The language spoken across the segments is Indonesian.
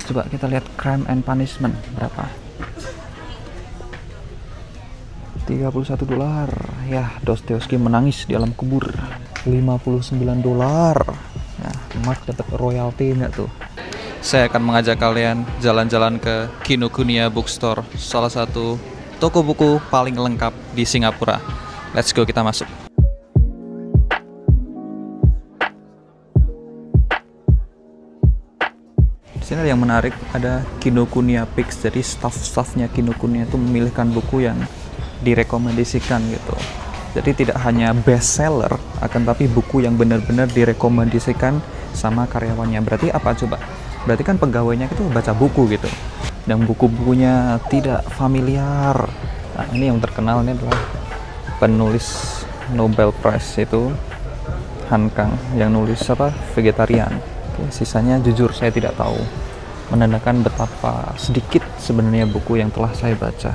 Coba kita lihat Crime and Punishment berapa. 31 dolar. Ya, Dostoyevsky menangis di alam kubur. 59 dolar. Nah, Mark dapat royalti nggak tuh? Saya akan mengajak kalian jalan-jalan ke Kinokuniya Bookstore, salah satu toko buku paling lengkap di Singapura. Let's go, kita masuk. Di sini ada yang menarik, ada Kinokuniya Picks. Jadi staff-staffnya Kinokuniya itu memilihkan buku yang direkomendasikan gitu. Jadi tidak hanya bestseller, akan tapi buku yang benar-benar direkomendasikan sama karyawannya. Berarti apa coba? Berarti kan pegawainya itu baca buku gitu, dan buku-bukunya tidak familiar. Nah, ini yang terkenal ini adalah penulis Nobel Prize itu Han Kang, yang nulis apa, vegetarian. Oke, sisanya jujur saya tidak tahu, menandakan betapa sedikit sebenarnya buku yang telah saya baca.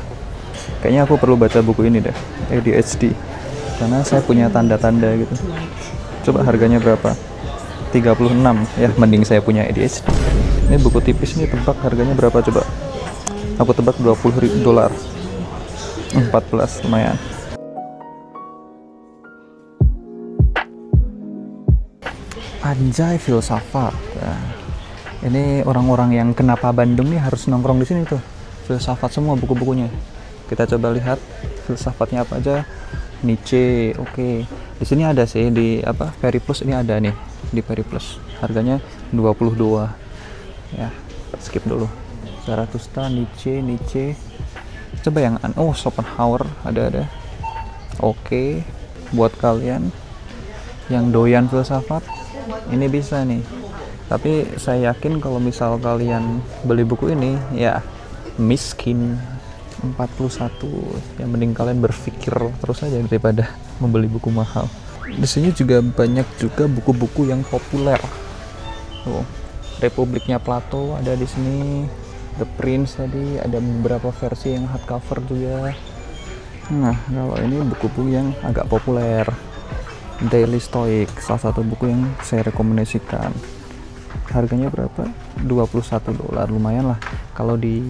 Kayaknya aku perlu baca buku ini deh, ADHD, karena saya punya tanda-tanda gitu. Coba harganya berapa? 36, ya mending saya punya ADHD. Ini buku tipis nih, tebak harganya berapa coba? Aku tebak 20 dolar. 14, lumayan. Anjay, filsafat. Nah, ini orang-orang yang kenapa Bandung nih harus nongkrong di sini tuh. Filsafat semua buku-bukunya. Kita coba lihat filsafatnya apa aja. Nietzsche, oke. Di sini ada sih di apa? Periplus ini ada nih di Periplus. Harganya 22. Ya, skip dulu. Zarathustra, Nietzsche. Coba yang Schopenhauer ada. Oke. Buat kalian yang doyan filsafat, ini bisa nih. Tapi saya yakin kalau misal kalian beli buku ini, ya miskin. 41, yang mending kalian berpikir terus aja daripada membeli buku mahal. Di sini juga banyak juga buku-buku yang populer. Republiknya Plato ada di sini, The Prince tadi, ada beberapa versi yang hardcover juga. Nah, kalau ini buku-buku yang agak populer. Daily Stoic, salah satu buku yang saya rekomendasikan. Harganya berapa? 21 dolar, lumayan lah. Kalau di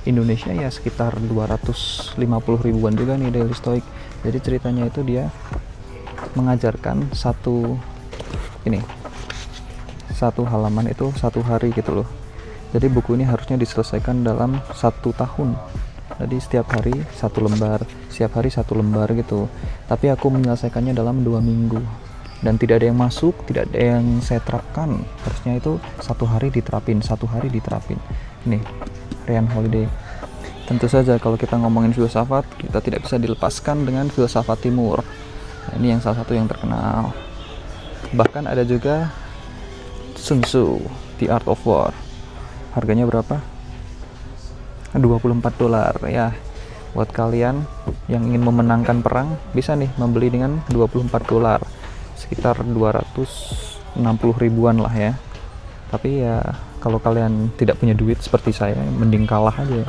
Indonesia ya sekitar 250 ribuan juga nih Daily Stoic. Jadi ceritanya itu dia mengajarkan satu halaman itu 1 hari gitu loh. Jadi buku ini harusnya diselesaikan dalam 1 tahun. Jadi setiap hari 1 lembar, setiap hari 1 lembar gitu. Tapi aku menyelesaikannya dalam 2 minggu. Dan tidak ada yang masuk, tidak ada yang saya terapkan. Harusnya itu 1 hari diterapin. Nih, Ryan Holiday. Tentu saja kalau kita ngomongin filsafat, kita tidak bisa dilepaskan dengan filsafat timur. Nah, ini yang salah satu yang terkenal. Bahkan ada juga Sun Tzu, The Art of War. Harganya berapa? 24 dolar ya. Buat kalian yang ingin memenangkan perang, bisa nih membeli dengan 24 dolar. Sekitar 260 ribuan lah ya. Tapi ya kalau kalian tidak punya duit seperti saya, mending kalah aja.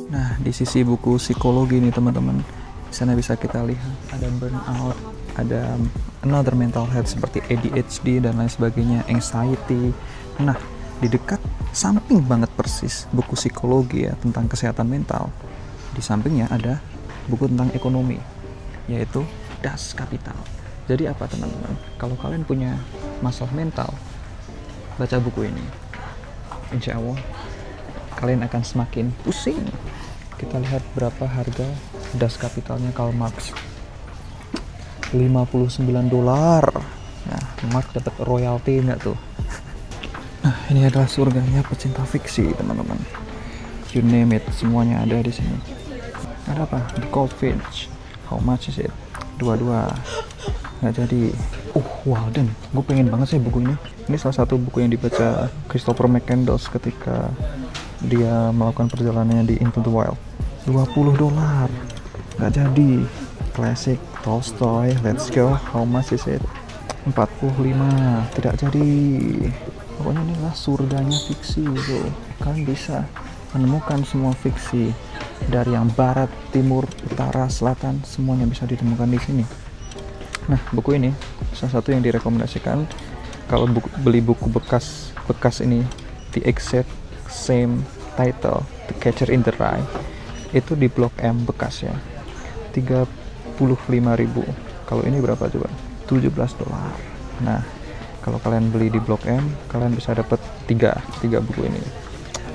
Nah, di sisi buku psikologi nih teman-teman, di sana bisa kita lihat ada burnout, ada another mental health seperti ADHD dan lain sebagainya, anxiety. Nah, di dekat samping banget persis buku psikologi ya tentang kesehatan mental. Di sampingnya ada buku tentang ekonomi, yaitu Das Kapital. Jadi apa teman-teman? Kalau kalian punya masalah mental, baca buku ini. Insya Allah kalian akan semakin pusing. Kita lihat berapa harga Das Kapitalnya Karl Marx. 59 dolar. Nah, Marx dapat royalti nggak tuh? Nah, ini adalah surganya pecinta fiksi teman-teman. You name it, semuanya ada di sini. Ada apa? The Goldfinch. How much is it? 22. Nggak jadi. Walden. Gue pengen banget sih buku ini. Ini salah satu buku yang dibaca Christopher McCandless ketika dia melakukan perjalanannya di Into the Wild. 20 dolar. Nggak jadi. Classic Tolstoy. Let's go. How much is it? 45. Tidak jadi. Pokoknya inilah surganya fiksi gitu. Kalian bisa menemukan semua fiksi dari yang barat, timur, utara, selatan, semuanya bisa ditemukan di sini. Nah, buku ini salah satu yang direkomendasikan kalau beli buku bekas ini, The Exact Same Title, The Catcher in the Rye, itu di Blok M bekas ya, 35.000. Kalau ini berapa coba? $17. Nah, kalau kalian beli di Blok M, kalian bisa dapat 3 buku ini.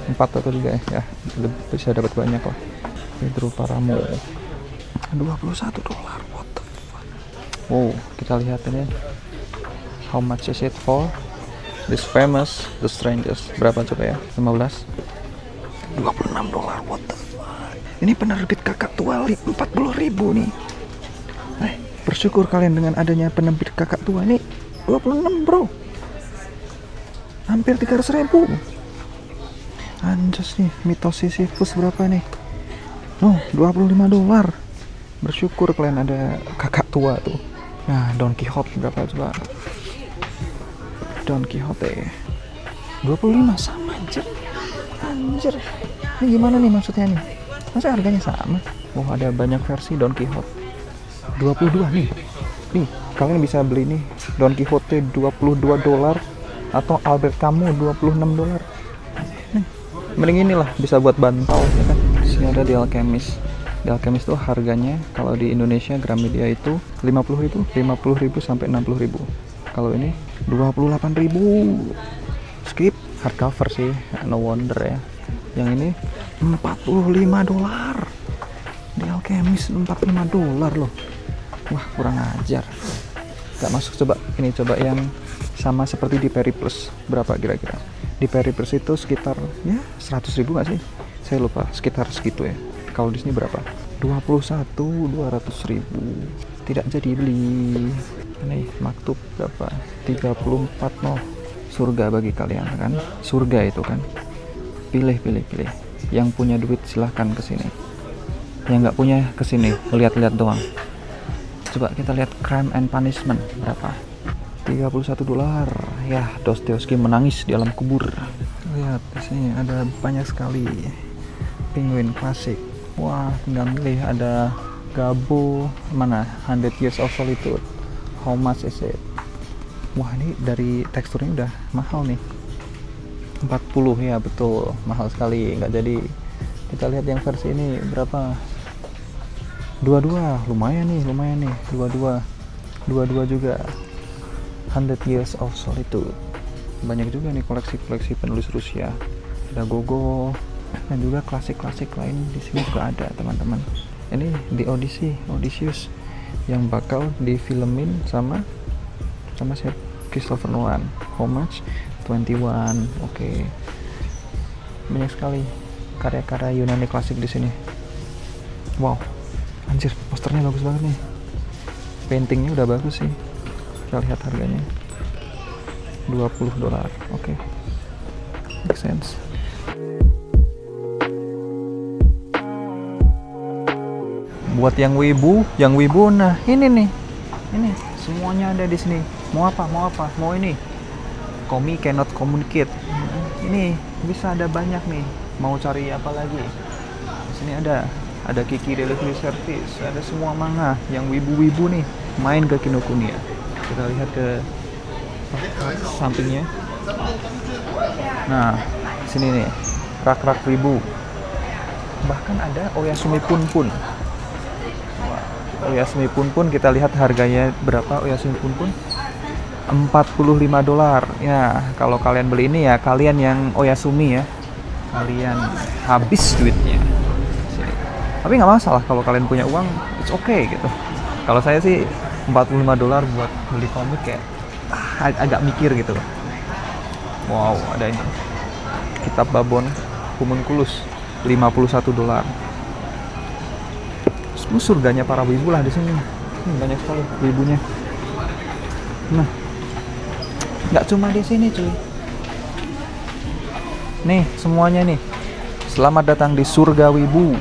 4 atau 3 ya, bisa dapat banyak lah. Pedro Paramo, $21. What the fuck? Wow, kita lihat ini. How much is it for? This famous The Strangers. Berapa coba ya? 15? $26. What the fuck? Ini penerbit kakak tua 40.000 nih. Bersyukur kalian dengan adanya penerbit kakak tua ini. 26 bro, hampir 300.000. Anjas nih, Mitos Sisyphus berapa nih? $25. Bersyukur kalian ada kakak tua tuh. Nah, Don Quixote berapa coba? Don Quixote 25 sama anjir. Ini gimana nih maksudnya nih? Masa harganya sama? Oh, ada banyak versi Don Quixote. 22 nih. Nih, kalian bisa beli nih Don Quixote $22 atau Albert Camus $26. Nih, mending inilah bisa buat bantal ya kan. Sini ada The Alchemist. The Alchemist tuh harganya kalau di Indonesia Gramedia itu 50.000 sampai 60.000. Kalau ini 28.000. Skip, hardcover sih, no wonder ya. Yang ini $45. The Alchemist $45 loh. Wah, kurang ajar. Gak masuk. Coba ini, coba yang sama seperti di Periplus. Berapa kira-kira? Di Periplus itu sekitar ya 100.000 gak sih? Saya lupa, sekitar segitu ya. Kalau di sini berapa? 200.000. Tidak jadi beli. Ini maktub berapa? 34. Surga bagi kalian kan? Surga itu kan. Pilih. Yang punya duit silahkan kesini. Yang nggak punya kesini, lihat-lihat doang. Coba kita lihat Crime and Punishment berapa? $31. Ya, Dostoevsky menangis di alam kubur. Lihat di sini ada banyak sekali Penguin klasik. Wah, tinggal milih. Ada Gabo, mana? 100 Years of Solitude. How much is it? Wah, ini dari teksturnya udah mahal nih. 40 ya, betul. Mahal sekali, nggak jadi. Kita lihat yang versi ini berapa? 22, lumayan nih. 22 juga. 100 Years of Solitude. Banyak juga nih koleksi penulis Rusia. Ada Gogol dan juga klasik-klasik lain di sini juga ada, teman-teman. Ini The Odysseus yang bakal difilmin sama siapa? Christopher Nolan. How much? 21. Oke. Banyak sekali karya-karya Yunani klasik di sini. Wow. Anjir, posternya bagus banget nih. Paintingnya udah bagus sih. Kita lihat harganya. $20. Oke. Make sense. Buat yang wibu, nah ini nih. Ini semuanya ada di sini. Mau apa? Mau ini. Komi cannot communicate. Ini bisa ada banyak nih. Mau cari apa lagi? Di sini ada Kiki Delivery Service, ada semua manga yang wibu-wibu nih main ke Kinokuniya. Kita lihat ke sampingnya. Nah, sini nih rak-rak wibu. Bahkan ada Oyasumi Pun. Oyasumi Pun kita lihat harganya berapa. Oyasumi Pun $45. Ya, kalau kalian beli ini ya kalian yang Oyasumi ya, kalian habis duitnya. Tapi nggak masalah kalau kalian punya uang, it's okay gitu. Kalau saya sih $45 buat beli komik kayak agak mikir gitu. Wow, ada ini Kitab Babon Homunculus $51. Surganya para wibu lah di sini. Banyak sekali wibunya. Nah, nggak cuma di sini cuy. Nih semuanya nih. Selamat datang di Surga Wibu.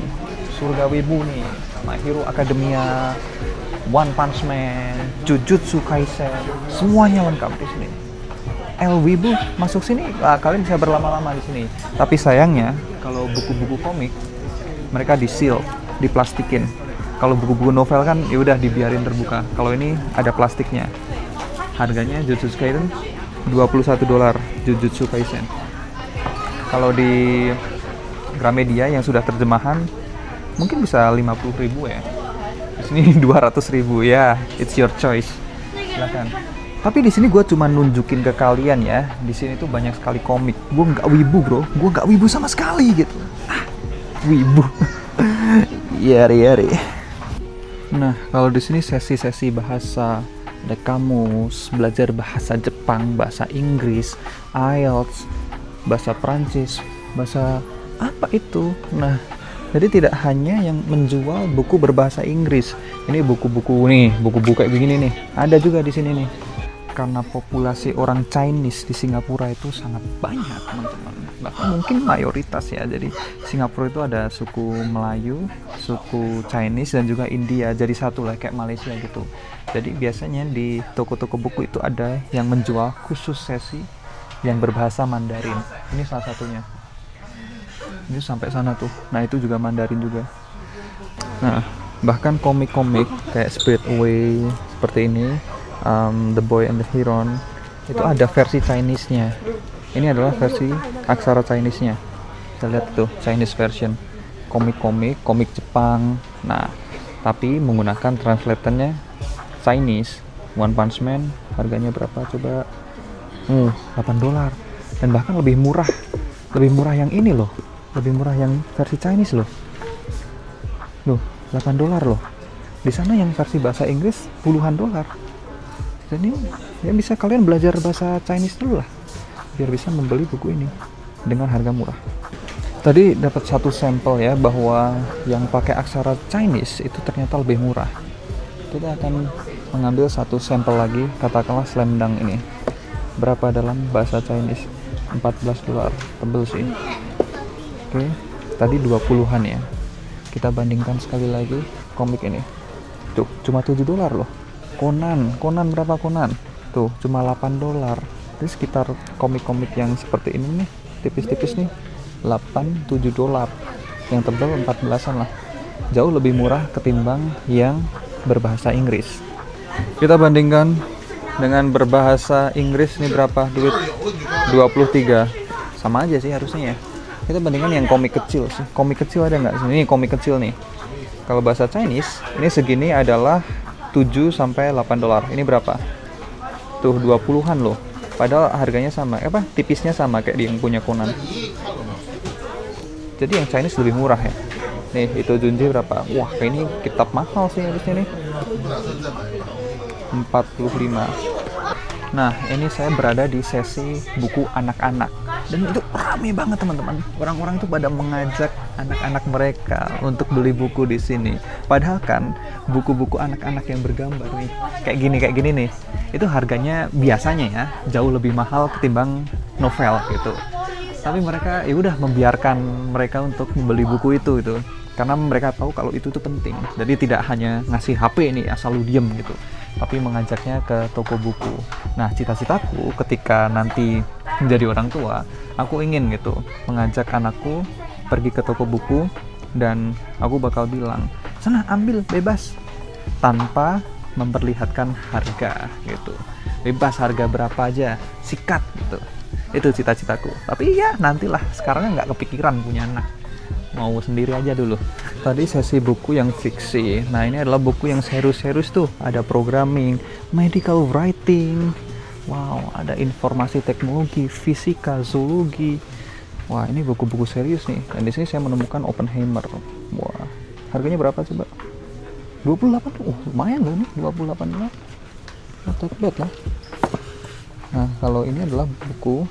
Surga Wibu nih, My Hero Academia, One Punch Man, Jujutsu Kaisen, semuanya lengkap di sini. El Wibu masuk sini, kalian bisa berlama-lama di sini. Tapi sayangnya, kalau buku-buku komik, mereka di-seal, diplastikin. Kalau buku-buku novel kan, ya udah dibiarin terbuka. Kalau ini ada plastiknya. Harganya Jujutsu Kaisen $21 Jujutsu Kaisen. Kalau di Gramedia yang sudah terjemahan mungkin bisa 50.000 ya. Di sini 200.000 ya. It's your choice. Silakan. Tapi di sini gue cuma nunjukin ke kalian ya. Di sini tuh banyak sekali komik. Gue nggak wibu bro. Gue nggak wibu sama sekali gitu. Wibu. Yari. Nah, kalau di sini sesi-sesi bahasa, ada kamus, belajar bahasa Jepang, bahasa Inggris, IELTS, bahasa Prancis, bahasa apa itu. Nah, jadi tidak hanya yang menjual buku berbahasa Inggris. Ini buku-buku nih, buku-buku kayak begini nih. Ada juga di sini nih. Karena populasi orang Chinese di Singapura itu sangat banyak, teman-teman. Bahkan mungkin mayoritas ya. Jadi Singapura itu ada suku Melayu, suku Chinese, dan juga India. Jadi satu lah kayak Malaysia gitu. Jadi biasanya di toko-toko buku itu ada yang menjual khusus sesi yang berbahasa Mandarin. Ini salah satunya. Ini sampai sana tuh. Nah, itu juga Mandarin juga. Nah, bahkan komik-komik kayak Spirit Away seperti ini, The Boy and the Heron, itu ada versi Chinese-nya. Ini adalah versi aksara Chinese-nya. Kita lihat tuh, Chinese version. Komik Jepang. Nah, tapi menggunakan translatornya Chinese. One Punch Man harganya berapa coba? $8. Dan bahkan lebih murah. Lebih murah yang ini loh. Lebih murah yang versi Chinese loh. Loh, $8 loh. Di sana yang versi bahasa Inggris puluhan dolar. Jadi ya bisa kalian belajar bahasa Chinese dulu lah, biar bisa membeli buku ini dengan harga murah. Tadi dapat satu sampel ya, bahwa yang pakai aksara Chinese itu ternyata lebih murah. Kita akan mengambil satu sampel lagi, katakanlah Slam Dunk ini. Berapa dalam bahasa Chinese? $14, tebel sih. Oke, tadi 20-an ya. Kita bandingkan sekali lagi komik ini. Tuh, cuma $7 loh. Conan berapa Conan? Tuh, cuma $8. Ini sekitar komik-komik yang seperti ini nih, tipis-tipis nih, $8-7. Yang tebal 14-an lah. Jauh lebih murah ketimbang yang berbahasa Inggris. Kita bandingkan dengan berbahasa Inggris, nih berapa duit? 23. Sama aja sih harusnya ya. Kita bandingkan yang komik kecil sih. Komik kecil ada nggak? Ini komik kecil nih. Kalau bahasa Chinese, ini segini adalah $7-8. Ini berapa? Tuh 20-an loh. Padahal harganya sama. Tipisnya sama kayak di yang punya Conan. Jadi yang Chinese lebih murah ya. Nih, itu Junji berapa? Wah, kayak ini kitab mahal sih harusnya nih. 45. Nah, ini saya berada di sesi buku anak-anak. Dan itu rame banget teman-teman. Orang-orang itu pada mengajak anak-anak mereka untuk beli buku di sini. Padahal kan buku-buku anak-anak yang bergambar nih, kayak gini nih, itu harganya biasanya ya jauh lebih mahal ketimbang novel gitu. Tapi mereka ya udah membiarkan mereka untuk membeli buku itu gitu. Karena mereka tahu kalau itu tuh penting. Jadi tidak hanya ngasih HP ini asal lu diem gitu, tapi mengajaknya ke toko buku. Nah, cita-citaku ketika nanti menjadi orang tua, aku ingin gitu mengajak anakku pergi ke toko buku, dan aku bakal bilang, sana ambil bebas, tanpa memperlihatkan harga gitu. Bebas, harga berapa aja, sikat gitu. Itu cita-citaku. Tapi ya nantilah, sekarang nggak kepikiran punya anak. Mau sendiri aja dulu. Tadi sesi buku yang fiksi. Nah, ini adalah buku yang serius-serius tuh. Ada programming, medical writing. Wow, ada informasi teknologi, fisika, zoologi. Wah, ini buku-buku serius nih. Dan di sini saya menemukan Oppenheimer. Wah, harganya berapa coba? 28 tuh. Lumayan loh nih, 28 lah. Not bad lah. Nah, kalau ini adalah buku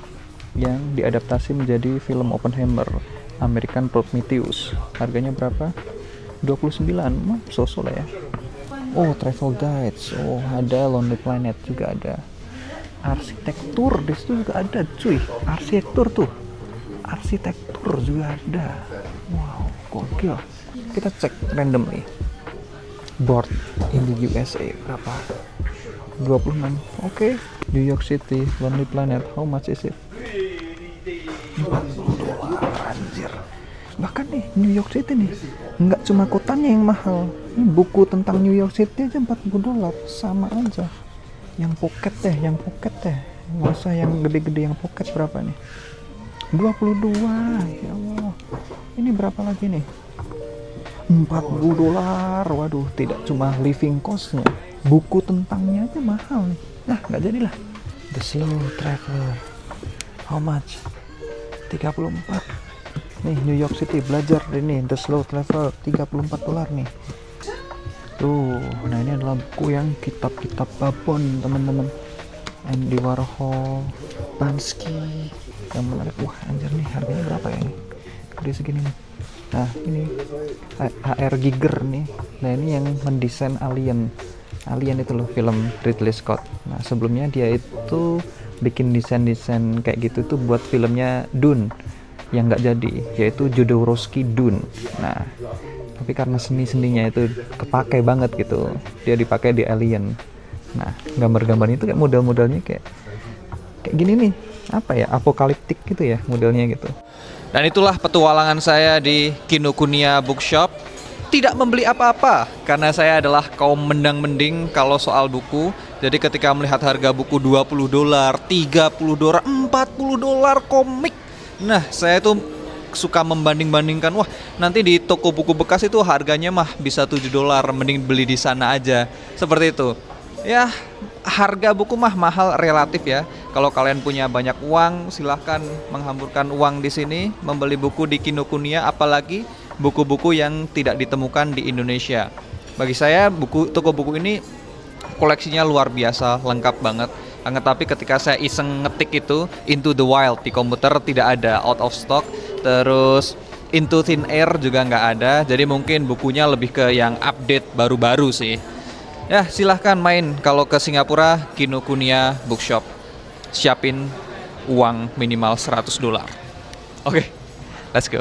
yang diadaptasi menjadi film Oppenheimer, American Prometheus. Harganya berapa? 29. So-so lah ya. Oh, travel guides. Oh, ada Lonely Planet juga ada. Arsitektur di situ juga ada, cuy. Arsitektur juga ada. Wow, gokil. Kita cek randomly. Board in the USA berapa? 26. Oke. New York City, Lonely Planet. How much is it? $40, anjir. Bahkan nih New York City nih, nggak cuma kotanya yang mahal. Ini buku tentang New York City aja $40, sama aja. Yang pocket deh, Masa yang gede-gede yang pocket berapa nih? 22. Ya Allah. Ini berapa lagi nih? 40 dolar. Waduh, tidak cuma living costnya, buku tentangnya aja mahal nih. Nah, nggak jadilah. The Slow Traveler. How much? 34. Nih, New York City belajar ini The Slow Traveler, 34 dolar nih. Tuh, nah ini adalah buku yang kitab-kitab babon, teman-teman. Andy Warhol, Bansky, yang menarik. Wah, anjir nih, harganya berapa ya ini? Gede segini nih. Nah, ini H.R. Giger nih. Nah, ini yang mendesain Alien itu loh, film Ridley Scott. Nah, sebelumnya dia itu bikin desain-desain kayak gitu tuh buat filmnya Dune yang nggak jadi, yaitu Jodorowsky Dune. Nah, tapi karena seni-seninya itu kepake banget gitu, dia dipakai di Alien. Nah, gambar-gambar itu kayak model-modelnya kayak gini nih, apa ya, apokaliptik gitu ya modelnya gitu. Dan itulah petualangan saya di Kinokuniya Bookshop. Tidak membeli apa-apa karena saya adalah kaum mendang-mending kalau soal buku. Jadi ketika melihat harga buku 20 dolar, 30 dolar, 40 dolar komik. Nah, saya tuh suka membanding-bandingkan, wah, nanti di toko buku bekas itu harganya mah bisa 7 dolar, mending beli di sana aja. Seperti itu. Ya, harga buku mah mahal relatif ya. Kalau kalian punya banyak uang, silahkan menghamburkan uang di sini, membeli buku di Kinokuniya, apalagi buku-buku yang tidak ditemukan di Indonesia. Bagi saya, toko buku ini koleksinya luar biasa, lengkap banget. Tapi ketika saya iseng ngetik itu Into the Wild di komputer, tidak ada, out of stock. Terus Into Thin Air juga nggak ada. Jadi mungkin bukunya lebih ke yang update baru-baru sih. Ya, silahkan main kalau ke Singapura, Kinokuniya Bookshop. Siapin uang minimal 100 dolar. Oke, let's go.